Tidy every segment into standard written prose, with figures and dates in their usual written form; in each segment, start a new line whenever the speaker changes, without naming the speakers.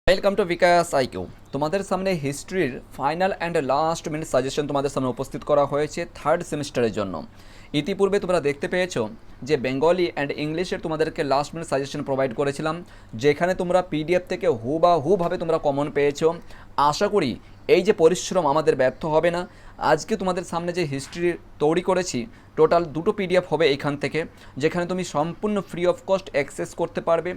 Welcome to bKash IQ. তোমাদের সামনে হিস্ট্রির final and last minute suggestion তোমাদের সামনে উপস্থিত করা হয়েছে থার্ড সেমিস্টারের জন্য। ইতিপূর্বে তোমরা দেখতে পেয়েছো যে বেঙ্গলি অ্যান্ড ইংলিশের তোমাদেরকে লাস্ট মিনিট সাজেশন প্রোভাইড করেছিলাম, যেখানে তোমরা পিডিএফ থেকে হুভাবে তোমরা কমন পেয়েছো। আশা করি এই যে পরিশ্রম আমাদের ব্যর্থ হবে না। আজকে তোমাদের সামনে যে হিস্ট্রি তৈরি করেছি, টোটাল দুটো পিডিএফ হবে এইখান থেকে, যেখানে তুমি সম্পূর্ণ ফ্রি অফ কস্ট অ্যাক্সেস করতে পারবে।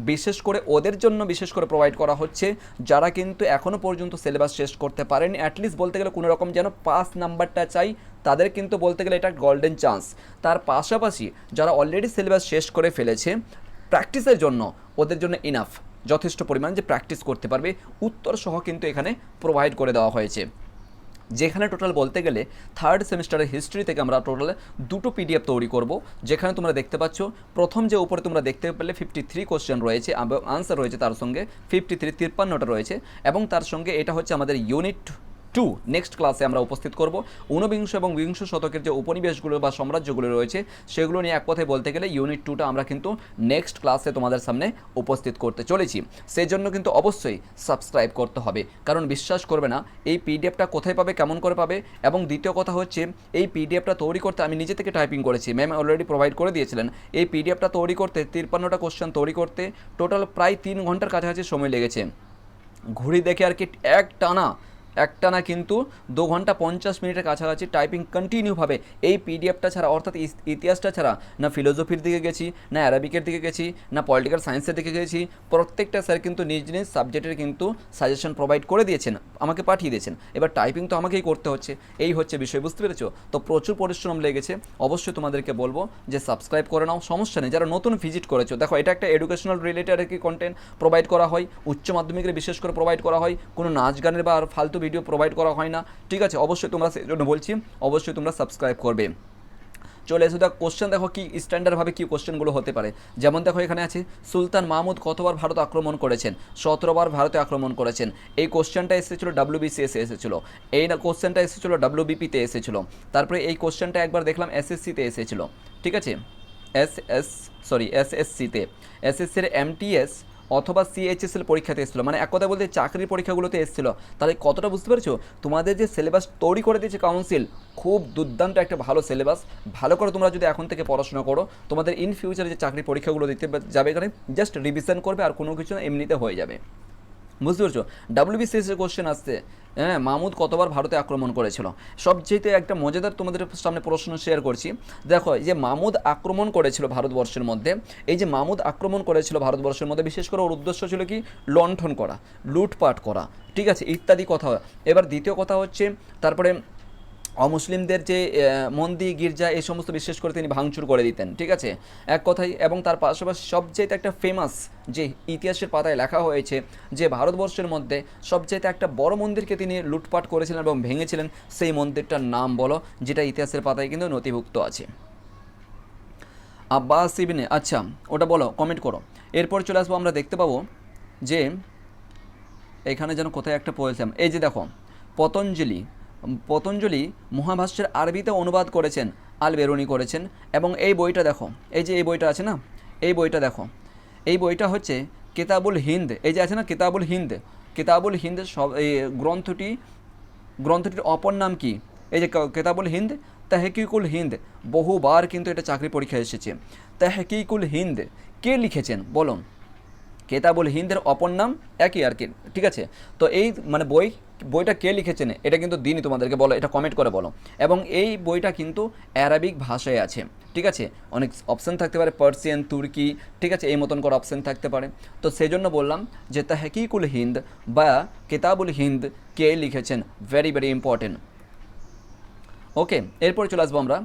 বিশেষ করে ওদের জন্য বিশেষ করে প্রোভাইড করা হচ্ছে যারা কিন্তু এখনও পর্যন্ত সিলেবাস শেষ করতে পারেনি। অ্যাটলিস্ট বলতে গেলে কোনো রকম যেন পাস নাম্বারটা চাই, তাদের কিন্তু বলতে গেলে এটা গোল্ডেন চান্স। তার পাশাপাশি যারা অলরেডি সিলেবাস শেষ করে ফেলেছে, প্র্যাকটিসের জন্য ওদের জন্য ইনাফ যথেষ্ট পরিমাণ যে প্র্যাকটিস করতে পারবে উত্তর সহ কিন্তু এখানে প্রোভাইড করে দেওয়া হয়েছে। যেখানে টোটাল বলতে গেলে থার্ড সেমিস্টারের হিস্ট্রি থেকে আমরা টোটাল দুটো পিডিএফ তৈরি করব, যেখানে তোমরা দেখতে পাচ্ছ প্রথম যে উপরে তোমরা দেখতে পেলে 53 কোশ্চেন রয়েছে এবং আনসার রয়েছে, তার সঙ্গে 53 রয়েছে, এবং তার সঙ্গে এটা হচ্ছে আমাদের ইউনিট 2 নেক্সট ক্লাসে আমরা উপস্থিত করব। ঊনবিংশ এবং বিংশ শতকের যে উপনিবেশগুলো বা সাম্রাজ্যগুলো রয়েছে সেগুলো নিয়ে এক কথায় বলতে গেলে ইউনিট 2টা আমরা কিন্তু নেক্সট ক্লাসে তোমাদের সামনে উপস্থিত করতে চলেছি। সেই জন্য কিন্তু অবশ্যই সাবস্ক্রাইব করতে হবে, কারণ বিশ্বাস করবে না এই পিডিএফটা কোথায় পাবে, কেমন করে পাবে। এবং দ্বিতীয় কথা হচ্ছে এই পিডিএফটা তৈরি করতে আমি নিজে থেকে টাইপিং করেছি, ম্যাম অলরেডি প্রোভাইড করে দিয়েছিলেন। এই পিডিএফটা তৈরি করতে 53টা কোশ্চেন তৈরি করতে টোটাল প্রায় 3 ঘন্টার কাছাকাছি সময় লেগেছে। ঘড়ি দেখে আর কি একটানা কিন্তু 2 ঘন্টা 50 মিনিটের কাছাকাছি টাইপিং কন্টিনিউভাবে এই পিডিএফটা ছাড়া, অর্থাৎ ইতিহাসটা ছাড়া না ফিলোসফির দিকে গেছি, না অ্যারাবিকের দিকে গেছি, না পলিটিক্যাল সায়েন্সের দিকে গেছি। প্রত্যেকটা স্যার কিন্তু নিজ নিজ সাবজেক্টের কিন্তু সাজেশন প্রোভাইড করে দিয়েছেন, আমাকে পাঠিয়ে দিয়েছেন। এবার টাইপিং তো আমাকেই করতে হচ্ছে, এই হচ্ছে বিষয়, বুঝতে পেরেছো? তো প্রচুর পরিশ্রম লেগেছে। অবশ্যই তোমাদেরকে বলবো যে সাবস্ক্রাইব করে নাও, সমস্যা নেই। যারা নতুন ভিজিট করেছো, দেখো এটা একটা এডুকেশনাল রিলেটেড আর কি কন্টেন্ট প্রোভাইড করা হয়, উচ্চ মাধ্যমিকের বিশেষ করে প্রোভাইড করা হয়, কোনো নাচ গানের বা আর ফালতু ভিডিও প্রোভাইড করা হয় না, ঠিক আছে? অবশ্যই তোমরা সেই জন্য বলছি অবশ্যই তোমরা সাবস্ক্রাইব করবে। চলে এসো, দেখো কোশ্চেন, দেখো কি স্ট্যান্ডার্ডভাবে কী কোশ্চেনগুলো হতে পারে। যেমন দেখো এখানে আছে সুলতান মাহমুদ কতবার ভারত আক্রমণ করেছেন? 17বার ভারতে আক্রমণ করেছেন। এই কোশ্চেনটা এসেছিলো ডাব্লিউবিসিএসে এসেছিলো, এই না কোশ্চেনটা এসেছিলো ডাব্লিউবিপিতে এসেছিলো। তারপরে এই কোশ্চেনটা একবার দেখলাম এসএসসিতে এসেছিলো, ঠিক আছে? এসএসসিতে, এসএসসির এমটিএস অথবা সিএইচএসএল পরীক্ষাতে এসেছিলো, মানে এক কথা বলতে চাকরির পরীক্ষাগুলোতে এসেছিলো। তাহলে কতটা বুঝতে পেরেছো? তোমাদের যে সিলেবাস তৈরি করে দিয়েছে কাউন্সিল, খুব দুর্দান্ত একটা ভালো সিলেবাস। ভালো করে তোমরা যদি এখন থেকে পড়াশোনা করো, তোমাদের ইন ফিউচারে যে চাকরি পরীক্ষাগুলো দিতে যাবে এখানে জাস্ট রিভিশন করবে আর কোনো কিছু না, এমনিতে হয়ে যাবে, বুঝতে পারছো? ডাব্লিউবিসিএসের কোশ্চেন আসছে, হ্যাঁ, মাহমুদ কতবার ভারতে আক্রমণ করেছিল। সবচেয়ে একটা মজাদার তোমাদের সামনে প্রশ্ন শেয়ার করছি। দেখো এই যে মাহমুদ আক্রমণ করেছিল ভারতবর্ষের মধ্যে, এই যে মাহমুদ আক্রমণ করেছিল ভারতবর্ষের মধ্যে, বিশেষ করে ওর উদ্দেশ্য ছিল কি? লণ্ঠন করা, লুটপাট করা, ঠিক আছে, ইত্যাদি কথা। এবার দ্বিতীয় কথা হচ্ছে তারপরে অমুসলিমদের যে মন্দির গির্জা এই সমস্ত বিশেষ করে তিনি ভাঙচুর করে দিতেন, ঠিক আছে, এক কথায়। এবং তার পাশাপাশি সবচেয়ে একটা ফেমাস যে ইতিহাসের পাতায় লেখা হয়েছে যে ভারতবর্ষের মধ্যে সবচেয়ে একটা বড় মন্দিরকে তিনি লুটপাট করেছিলেন এবং ভেঙেছিলেন, সেই মন্দিরটার নাম বলো, যেটা ইতিহাসের পাতায় কিন্তু নথিভুক্ত আছে। আব্বাস ইবনে, আচ্ছা ওটা বলো, কমেন্ট করো। এরপর চলে আসবো, আমরা দেখতে পাবো যে এখানে যেন কোথায় একটা পড়েছিলাম, এই যে দেখো পতঞ্জলি মহাভাষ্যের আরবিতে অনুবাদ করেছেন, আল বেরুনি করেছেন। এবং এই বইটা দেখো, এই যে এই বইটা আছে না, এই বইটা দেখো, এই বইটা হচ্ছে কিতাবুল হিন্দ, এই যে আছে না কিতাবুল হিন্দ সব এই গ্রন্থটির অপর নাম কি? এই যে কিতাবুল হিন্দ, তাহকিকুল হিন্দ। বহুবার কিন্তু এটা চাকরি পরীক্ষায় এসেছে। তাহকিকুল হিন্দ কে লিখেছেন বলুন? কেতাবুল হিন্দের অপর নাম একই আর কি, ঠিক আছে? তো এই মানে বইটা কে লিখেছেন এটা কিন্তু দিনই তোমাদেরকে বলো, এটা কমেন্ট করে বলো। এবং এই বইটা কিন্তু অ্যারাবিক ভাষায় আছে, ঠিক আছে? অনেক অপশান থাকতে পারে, পার্সিয়ান, তুর্কি, ঠিক আছে, এই মতন করে অপশান থাকতে পারে। তো সেই জন্য বললাম যে তাহকিকুল হিন্দ বা কিতাবুল হিন্দ কে লিখেছেন, ভেরি ভেরি ইম্পর্টেন্ট। ওকে, এরপরে চলে আসবো আমরা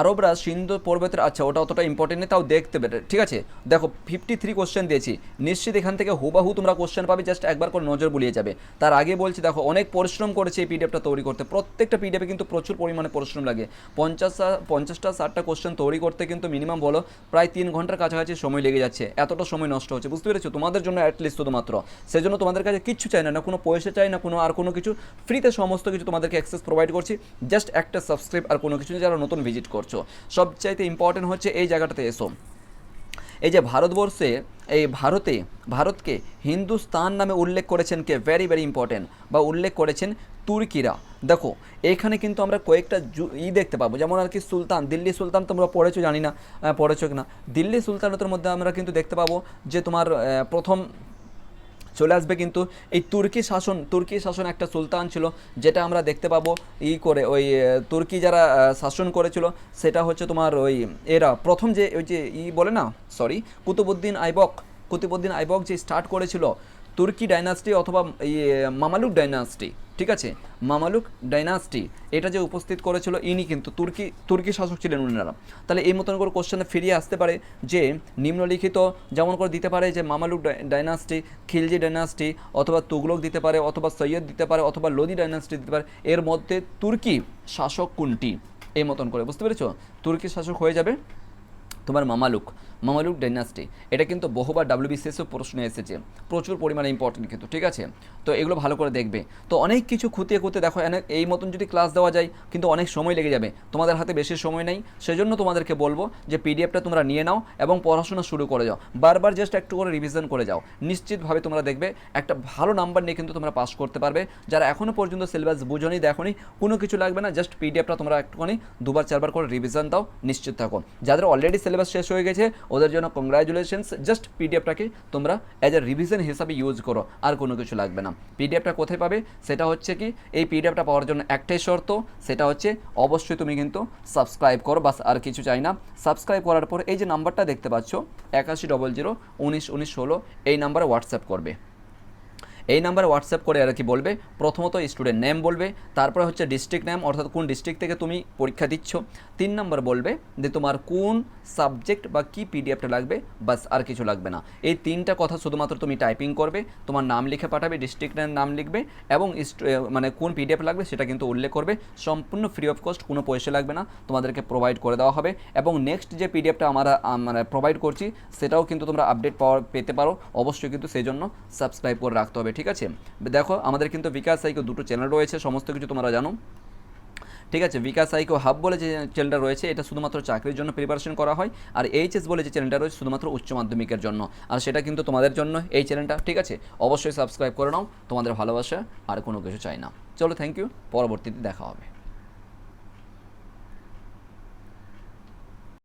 আরবরা সিন্ধু পর্বতের, আচ্ছা ওটা অতটা ইম্পর্টেন্ট নেই, তাও দেখতে পেরে, ঠিক আছে? দেখো 53 কোশ্চেন দিয়েছি, নিশ্চিত এখান থেকে হুবাহু তোমরা কোশ্চেন পাবে, জাস্ট একবার করে নজর বুলিয়ে যাবে। তার আগে বলছি দেখো অনেক পরিশ্রম করেছে এই পিডিএফটা তৈরি করতে, প্রত্যেকটা পিডিএফে কিন্তু প্রচুর পরিমাণে পরিশ্রম লাগে। 50টা 60টা কোশ্চেন তৈরি করতে কিন্তু মিনিমাম বলো প্রায় 3 ঘন্টার কাছাকাছি সময় লেগে যাচ্ছে, এতটা সময় নষ্ট হচ্ছে, বুঝতে পেরেছো? তোমাদের জন্য অ্যাটলিস্ট শুধুমাত্র, সেজন্য তোমাদের কাছে কিচ্ছু চাই না, না কোনো পয়সা চাই না, কোনো আর কোনো কিছু, ফ্রিতে সমস্ত কিছু তোমাদেরকে অ্যাক্সেস প্রোভাইড করছি, জাস্ট একটা সাবস্ক্রাইব আর কোনো কিছু, যারা নতুন ভিজিট করছো। সবচাইতে ইম্পর্টেন্ট হচ্ছে এই জায়গাটাতে এসো, এই যে ভারতবর্ষে এই ভারতকে হিন্দুস্তান নামে উল্লেখ করেছেন কে, ভেরি ভেরি ইম্পর্টেন্ট, বা উল্লেখ করেছেন তুর্কিরা। দেখো এখানে কিন্তু আমরা কয়েকটা দেখতে পাবো, যেমন আর কি সুলতান, দিল্লি সুলতান তোমরা পড়েছো জানি না, পড়েছো কিনা। দিল্লি সুলতানতের মধ্যে আমরা কিন্তু দেখতে পাবো যে তোমার প্রথম চলে আসবে কিন্তু এই তুর্কি শাসন একটা সুলতান ছিল, যেটা আমরা দেখতে পাবো করে ওই তুর্কি যারা শাসন করেছিল সেটা হচ্ছে তোমার ওই এরা প্রথম যে ওই যে বলে না, সরি, কুতুবুদ্দিন আইবক যে স্টার্ট করেছিল তুর্কি ডাইনাস্টি অথবা মামালুক ডাইনাস্টি, ঠিক আছে, মামালুক ডাইনাস্টি, এটা যে উপস্থিত করেছিল ইনি কিন্তু তুর্কি শাসক ছিলেন উনারা। তাহলে এই মতন করে কোশ্চেনে ফিরিয়ে আসতে পারে যে নিম্নলিখিত, যেমন করে দিতে পারে যে মামালুক ডাইনাস্টি, খিলজি ডাইনাস্টি, অথবা তুগলক দিতে পারে, অথবা সৈয়দ দিতে পারে, অথবা লোদি ডাইনাস্টি দিতে পারে, এর মধ্যে তুর্কি শাসক কোনটি, এই মতন করে বুঝতে পেরেছো। তুর্কি শাসক হয়ে যাবে তোমার মামালুক ডাইনাস্টি। এটা কিন্তু বহুবার WBCSও প্রশ্নে এসেছে, প্রচুর পরিমাণে ইম্পর্টেন্ট কিন্তু, ঠিক আছে। তো এগুলো ভালো করে দেখবে। তো অনেক কিছু খুঁটিয়ে দেখো, এই মতন যদি ক্লাস দেওয়া যায় কিন্তু অনেক সময় লেগে যাবে, তোমাদের হাতে বেশি সময় নেই, সেজন্য তোমাদেরকে বলবো যে পিডিএফটা তোমরা নিয়ে নাও এবং পড়াশোনা শুরু করে যাও, বারবার জাস্ট একটু করে রিভিশন করে যাও, নিশ্চিতভাবে তোমরা দেখবে একটা ভালো নাম্বার নিয়ে কিন্তু তোমরা পাস করতে পারবে। যারা এখনও পর্যন্ত সিলেবাস বুঝোনি, দেখোনি, কোনো কিছু লাগবে না, জাস্ট পিডিএফটা তোমরা একটুখানি 2বার 4বার করে রিভিশন দাও, নিশ্চিত থাকো। যাদের অলরেডি সিলেবাস শেষ হয়ে গেছে ওদের জন্য কংগ্রাচুলেশনস, জাস্ট পিডিএফটাকে তোমরা অ্যাজ এ রিভিশন হিসাবে ইউজ করো, আর কোনো কিছু লাগবে না। পিডিএফটা কোথায় পাবে, সেটা হচ্ছে কি, এই পিডিএফটা পাওয়ার জন্য একটাই শর্ত, সেটা হচ্ছে অবশ্যই তুমি কিন্তু সাবস্ক্রাইব করো, বাস আর কিছু চাই না। সাবস্ক্রাইব করার পর এই যে নাম্বারটা দেখতে পাচ্ছ 8100191916, এই নাম্বারে হোয়াটসঅ্যাপ করবে। এই নাম্বারে হোয়াটসঅ্যাপ করে আর কি বলবে, প্রথমত স্টুডেন্ট নেম বলবে, তারপরে হচ্ছে ডিস্ট্রিক্ট নেম, অর্থাৎ কোন ডিস্ট্রিক্ট থেকে তুমি পরীক্ষা দিচ্ছ, 3 নাম্বার বলবে যে তোমার কোন সাবজেক্ট বা কী পিডিএফটা লাগবে, বাস আর কিছু লাগবে না। এই 3টা কথা শুধুমাত্র তুমি টাইপিং করবে, তোমার নাম লিখে পাঠাবে, ডিস্ট্রিক্টের নাম লিখবে এবং মানে কোন পিডিএফ লাগবে সেটা কিন্তু উল্লেখ করবে, সম্পূর্ণ ফ্রি অফ কস্ট, কোনো পয়সা লাগবে না, তোমাদেরকে প্রোভাইড করে দেওয়া হবে। এবং নেক্সট যে পিডিএফটা আমরা মানে প্রোভাইড করছি সেটাও কিন্তু তোমরা আপডেট পেতে পারো, অবশ্যই কিন্তু সেই জন্য সাবস্ক্রাইব করে রাখতে হবে, ঠিক আছে। দেখো আমাদের কিন্তু বিকাশ সাইকো 2টো চ্যানেল রয়েছে, সমস্ত কিছু তোমরা জানো, ঠিক আছে। বিকাশ সাইকো হাব বলে যে চ্যানেলটা রয়েছে এটা শুধুমাত্র চাকরির জন্য প্রিপারেশন করা হয়, আর এইচএস বলে যে চ্যানেলটা রয়েছে শুধুমাত্র উচ্চ মাধ্যমিকের জন্য, আর সেটা কিন্তু তোমাদের জন্য এই চ্যানেলটা, ঠিক আছে। অবশ্যই সাবস্ক্রাইব করে নাও, তোমাদের ভালোবাসা আর কোনো কিছু চাই না। চলো, থ্যাংক ইউ, পরবর্তীতে দেখা হবে।